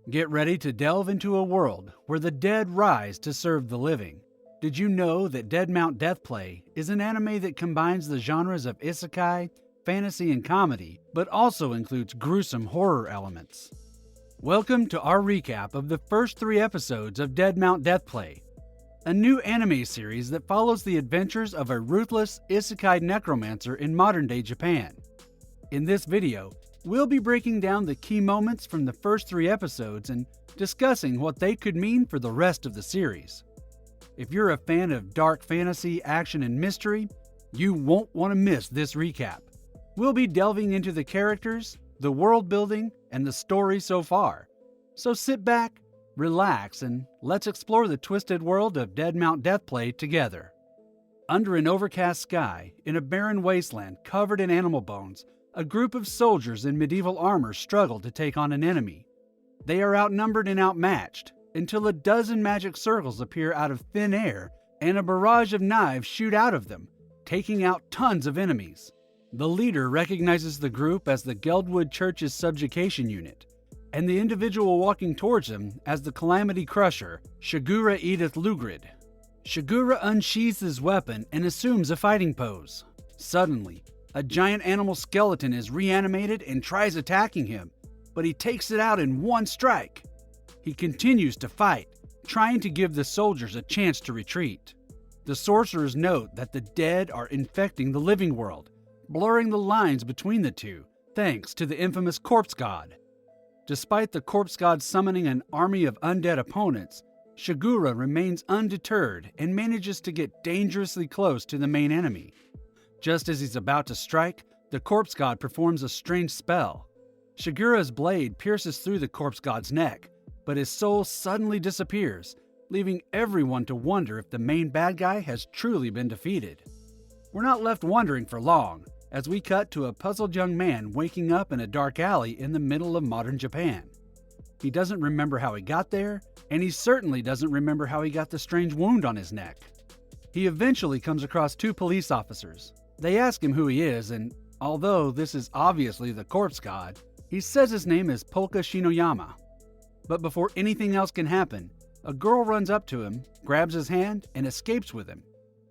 Get ready to delve into a world where the dead rise to serve the living. Did you know that Dead Mount Deathplay is an anime that combines the genres of isekai, fantasy, and comedy, but also includes gruesome horror elements? Welcome to our recap of the first 3 episodes of Dead Mount Deathplay, a new anime series that follows the adventures of a ruthless isekai necromancer in modern-day Japan. In this video, we'll be breaking down the key moments from the first 3 episodes and discussing what they could mean for the rest of the series. If you're a fan of dark fantasy, action, and mystery, you won't want to miss this recap. We'll be delving into the characters, the world building, and the story so far. So sit back, relax, and let's explore the twisted world of Dead Mount Deathplay together. Under an overcast sky, in a barren wasteland covered in animal bones, a group of soldiers in medieval armor struggle to take on an enemy. They are outnumbered and outmatched until a dozen magic circles appear out of thin air and a barrage of knives shoot out of them, taking out tons of enemies. The leader recognizes the group as the Geldwood Church's subjugation unit, and the individual walking towards him as the Calamity Crusher, Shigura Edith Lugrid. Shigura unsheathes his weapon and assumes a fighting pose. Suddenly, a giant animal skeleton is reanimated and tries attacking him, but he takes it out in one strike. He continues to fight, trying to give the soldiers a chance to retreat. The sorcerers note that the dead are infecting the living world, blurring the lines between the two, thanks to the infamous Corpse God. Despite the Corpse God summoning an army of undead opponents, Shigura remains undeterred and manages to get dangerously close to the main enemy. Just as he's about to strike, the Corpse God performs a strange spell. Shigura's blade pierces through the Corpse God's neck, but his soul suddenly disappears, leaving everyone to wonder if the main bad guy has truly been defeated. We're not left wondering for long, as we cut to a puzzled young man waking up in a dark alley in the middle of modern Japan. He doesn't remember how he got there, and he certainly doesn't remember how he got the strange wound on his neck. He eventually comes across 2 police officers. They ask him who he is, and although this is obviously the Corpse God, he says his name is Polka Shinoyama. But before anything else can happen, a girl runs up to him, grabs his hand, and escapes with him.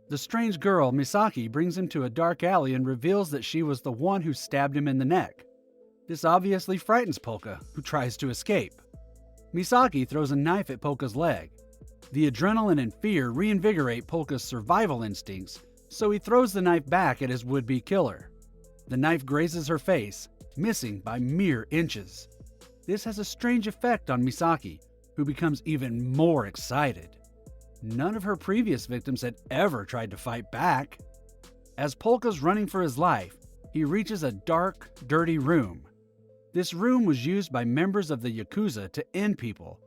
The strange girl, Misaki, brings him to a dark alley and reveals that she was the one who stabbed him in the neck. This obviously frightens Polka, who tries to escape. Misaki throws a knife at Polka's leg. The adrenaline and fear reinvigorate Polka's survival instincts, so he throws the knife back at his would-be killer. The knife grazes her face, missing by mere inches. This has a strange effect on Misaki, who becomes even more excited. None of her previous victims had ever tried to fight back. As Polka's running for his life, he reaches a dark, dirty room. This room was used by members of the Yakuza to end people.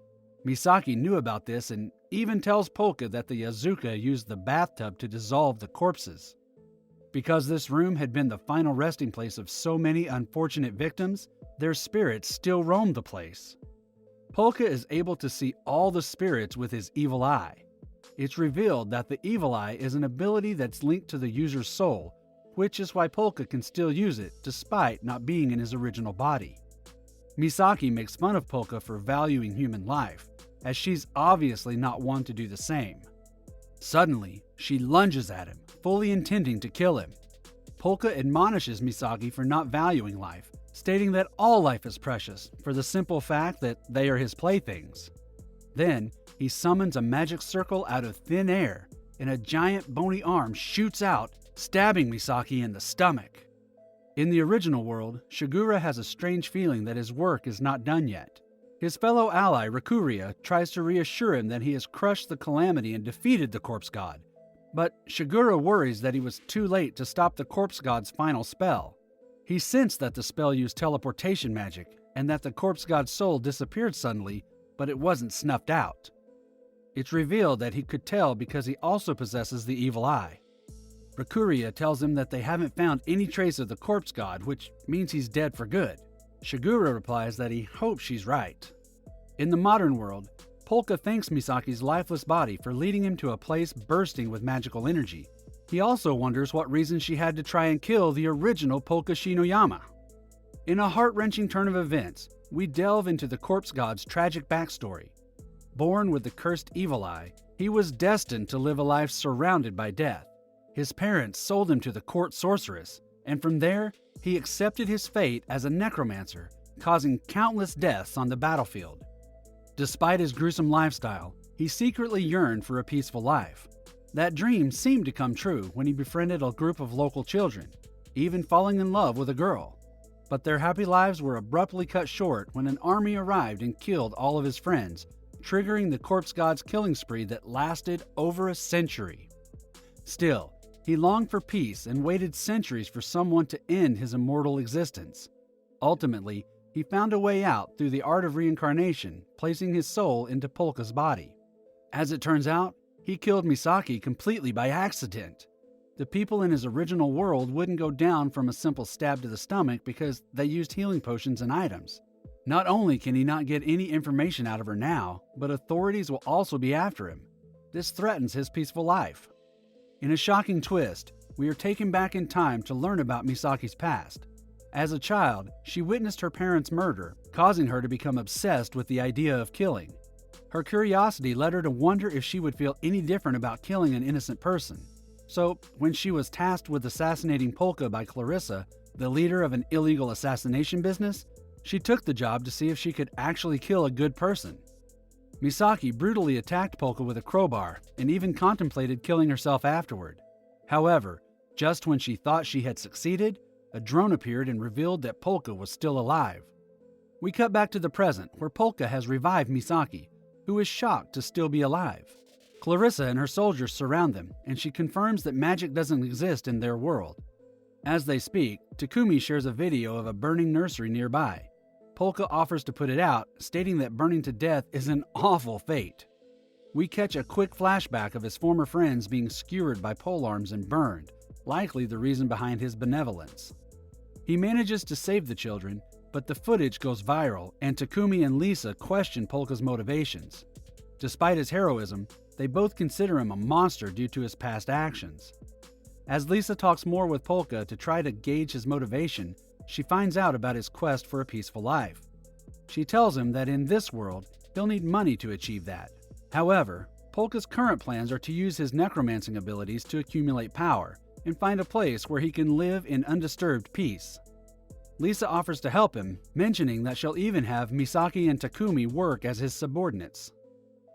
Misaki knew about this and even tells Polka that the Yakuza used the bathtub to dissolve the corpses. Because this room had been the final resting place of so many unfortunate victims, their spirits still roamed the place. Polka is able to see all the spirits with his evil eye. It's revealed that the evil eye is an ability that's linked to the user's soul, which is why Polka can still use it despite not being in his original body. Misaki makes fun of Polka for valuing human life, as she's obviously not one to do the same. Suddenly, she lunges at him, fully intending to kill him. Polka admonishes Misaki for not valuing life, stating that all life is precious for the simple fact that they are his playthings. Then, he summons a magic circle out of thin air, and a giant bony arm shoots out, stabbing Misaki in the stomach. In the original world, Shigura has a strange feeling that his work is not done yet. His fellow ally, Rikuria, tries to reassure him that he has crushed the Calamity and defeated the Corpse God. But Shigura worries that he was too late to stop the Corpse God's final spell. He sensed that the spell used teleportation magic, and that the Corpse God's soul disappeared suddenly, but it wasn't snuffed out. It's revealed that he could tell because he also possesses the evil eye. Rikuria tells him that they haven't found any trace of the Corpse God, which means he's dead for good. Shigura replies that he hopes she's right. In the modern world, Polka thanks Misaki's lifeless body for leading him to a place bursting with magical energy. He also wonders what reason she had to try and kill the original Polka Shinoyama. In a heart-wrenching turn of events, we delve into the corpse god's tragic backstory. Born with the cursed evil eye, he was destined to live a life surrounded by death. His parents sold him to the court sorceress, and from there, he accepted his fate as a necromancer, causing countless deaths on the battlefield. Despite his gruesome lifestyle, he secretly yearned for a peaceful life. That dream seemed to come true when he befriended a group of local children, even falling in love with a girl. But their happy lives were abruptly cut short when an army arrived and killed all of his friends, triggering the corpse god's killing spree that lasted over a century. Still, he longed for peace and waited centuries for someone to end his immortal existence. Ultimately, he found a way out through the art of reincarnation, placing his soul into Polka's body. As it turns out, he killed Misaki completely by accident. The people in his original world wouldn't go down from a simple stab to the stomach because they used healing potions and items. Not only can he not get any information out of her now, but authorities will also be after him. This threatens his peaceful life. In a shocking twist, we are taken back in time to learn about Misaki's past. As a child, she witnessed her parents' murder, causing her to become obsessed with the idea of killing. Her curiosity led her to wonder if she would feel any different about killing an innocent person. So, when she was tasked with assassinating Polka by Clarissa, the leader of an illegal assassination business, she took the job to see if she could actually kill a good person. Misaki brutally attacked Polka with a crowbar and even contemplated killing herself afterward. However, just when she thought she had succeeded, a drone appeared and revealed that Polka was still alive. We cut back to the present, where Polka has revived Misaki, who is shocked to still be alive. Clarissa and her soldiers surround them, and she confirms that magic doesn't exist in their world. As they speak, Takumi shares a video of a burning nursery nearby. Polka offers to put it out, stating that burning to death is an awful fate. We catch a quick flashback of his former friends being skewered by polearms and burned, likely the reason behind his benevolence. He manages to save the children, but the footage goes viral, and Takumi and Lisa question Polka's motivations. Despite his heroism, they both consider him a monster due to his past actions. As Lisa talks more with Polka to try to gauge his motivation, she finds out about his quest for a peaceful life. She tells him that in this world, he'll need money to achieve that. However, Polka's current plans are to use his necromancing abilities to accumulate power and find a place where he can live in undisturbed peace. Lisa offers to help him, mentioning that she'll even have Misaki and Takumi work as his subordinates.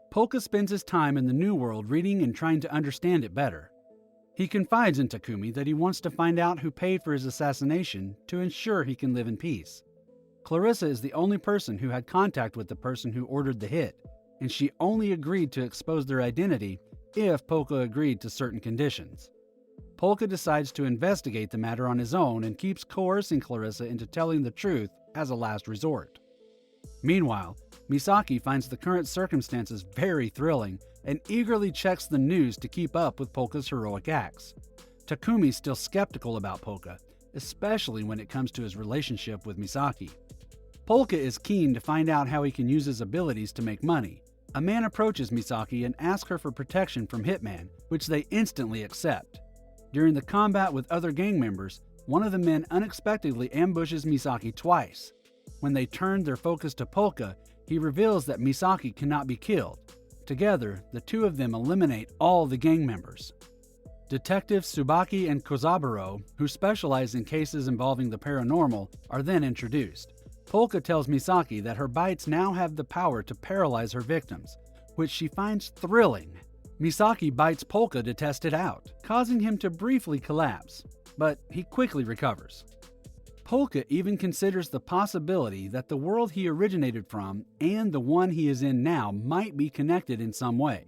Polka spends his time in the new world reading and trying to understand it better. He confides in Takumi that he wants to find out who paid for his assassination to ensure he can live in peace. Clarissa is the only person who had contact with the person who ordered the hit, and she only agreed to expose their identity if Polka agreed to certain conditions. Polka decides to investigate the matter on his own and keeps coercing Clarissa into telling the truth as a last resort. Meanwhile, Misaki finds the current circumstances very thrilling and eagerly checks the news to keep up with Polka's heroic acts. Takumi's still skeptical about Polka, especially when it comes to his relationship with Misaki. Polka is keen to find out how he can use his abilities to make money. A man approaches Misaki and asks her for protection from Hitman, which they instantly accept. During the combat with other gang members, one of the men unexpectedly ambushes Misaki twice. When they turn their focus to Polka, he reveals that Misaki cannot be killed. Together, the two of them eliminate all the gang members. Detectives Tsubaki and Kozaburo, who specialize in cases involving the paranormal, are then introduced. Polka tells Misaki that her bites now have the power to paralyze her victims, which she finds thrilling. Misaki bites Polka to test it out, causing him to briefly collapse, but he quickly recovers. Polka even considers the possibility that the world he originated from and the one he is in now might be connected in some way.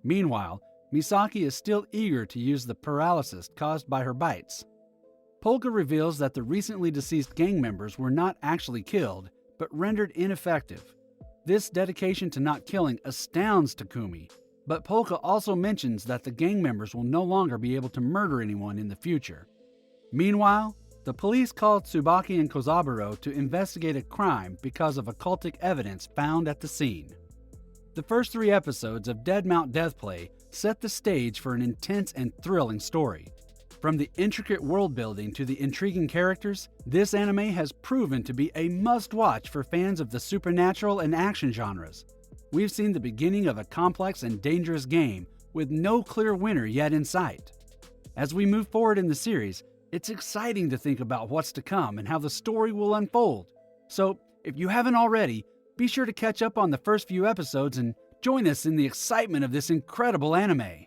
Meanwhile, Misaki is still eager to use the paralysis caused by her bites. Polka reveals that the recently deceased gang members were not actually killed, but rendered ineffective. This dedication to not killing astounds Takumi, but Polka also mentions that the gang members will no longer be able to murder anyone in the future. Meanwhile, the police call Tsubaki and Kozaburo to investigate a crime because of occultic evidence found at the scene. The first 3 episodes of Dead Mount Deathplay set the stage for an intense and thrilling story. From the intricate world building to the intriguing characters, this anime has proven to be a must-watch for fans of the supernatural and action genres. We've seen the beginning of a complex and dangerous game with no clear winner yet in sight. As we move forward in the series, it's exciting to think about what's to come and how the story will unfold. So, if you haven't already, be sure to catch up on the first few episodes and join us in the excitement of this incredible anime.